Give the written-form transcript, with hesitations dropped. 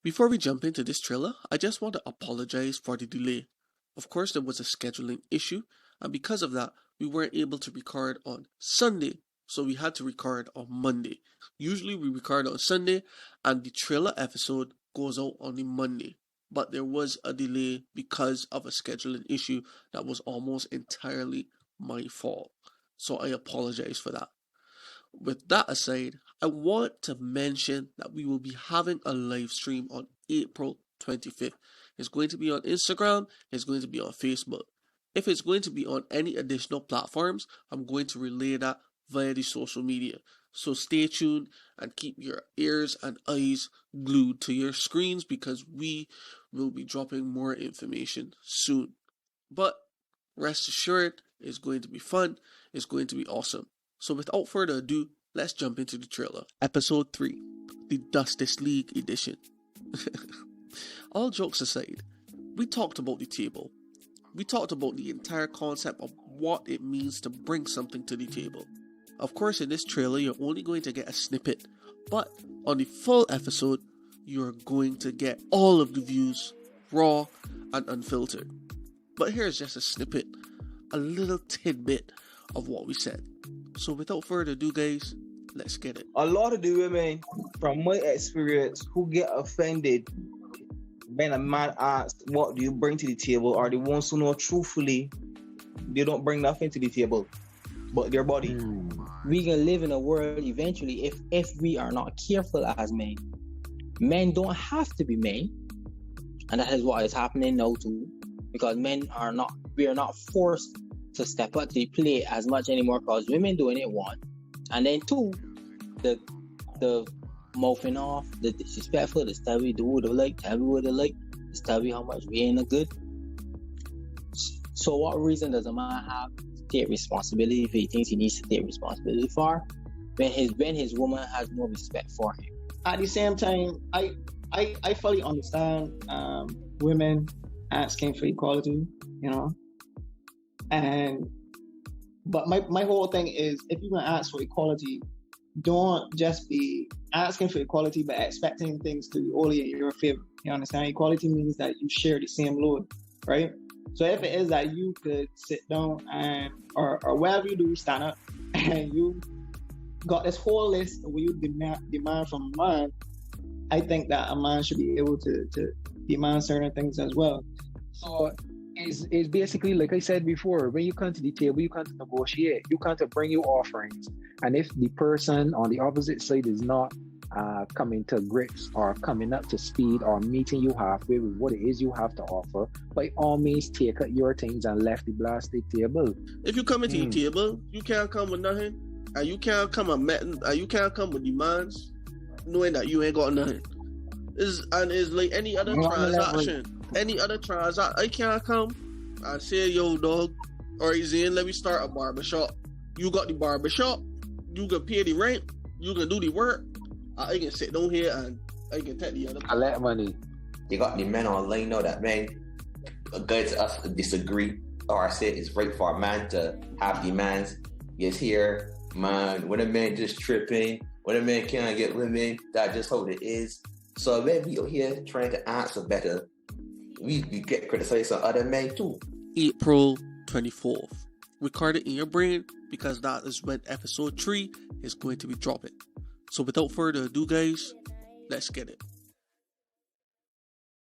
Before we jump into this trailer, I just want to apologize for the delay. Of course, there was a scheduling issue, and because of that, we weren't able to record on Sunday, so we had to record on Monday. Usually we record on Sunday, and the trailer episode goes out on the Monday. But there was a delay because of a scheduling issue that was almost entirely my fault. So I apologize for that. With that aside, I want to mention that we will be having a live stream on April 25th. It's going to be on Instagram, it's going to be on Facebook. If it's going to be on any additional platforms, I'm going to relay that via the social media. So stay tuned and keep your ears and eyes glued to your screens because we will be dropping more information soon. But rest assured, it's going to be fun, it's going to be awesome. So without further ado, let's jump into the trailer. Episode 3, the Justice League edition. All jokes aside, we talked about the table. We talked about the entire concept of what it means to bring something to the table. Of course, in this trailer, you're only going to get a snippet, but on the full episode, you're going to get all of the views, raw and unfiltered. But here's just a snippet, a little tidbit of what we said. So without further ado, guys, let's get it. A lot of the women, from my experience, who get offended when a man asks, what do you bring to the table, are the ones who know truthfully they don't bring nothing to the table but their body. We can live in a world eventually if we are not careful as men. Men don't have to be men, and that is what is happening now too, because we are not forced to step up to the plate as much anymore because women doing it, one, and then two, the mouthing off, the disrespectful, the tell we do what they like, tell me what they like, just tell me how much we ain't a good. So what reason does a man have to take responsibility if he thinks he needs to take responsibility for when his woman has no respect for him? At the same time, I fully understand women asking for equality, but my whole thing is, if you're gonna ask for equality, don't just be asking for equality but expecting things to be only in your favor. You understand? Equality means that you share the same load, right? So if it is that you could sit down and or whatever you do, stand up, and you got this whole list where you demand from a man, I think that a man should be able to demand certain things as well. So it's basically, like I said before, when you come to the table, you come to negotiate, you come to bring your offerings. And if the person on the opposite side is not coming to grips or coming up to speed or meeting you halfway with what it is you have to offer, by all means take out your things and left the plastic table. If you come into the table, you can't come with nothing, and you can't come with demands knowing that you ain't got nothing. It's like any other transaction. Any other transaction, I can't come and say, yo, dog, or Zane, let me start a barbershop. You got the barbershop, you can pay the rent, you can do the work. I can sit down here and I can take the other. Collect money. You got the men online now that men go to us disagree, or I say it's right for a man to have demands. Yes, here, man, when a man just tripping, when a man can't get women, that's just how it is. So when we are here trying to answer better, we get criticized on other men too. April 24th. Record it in your brain because that is when episode 3 is going to be dropping. So without further ado, guys, let's get it.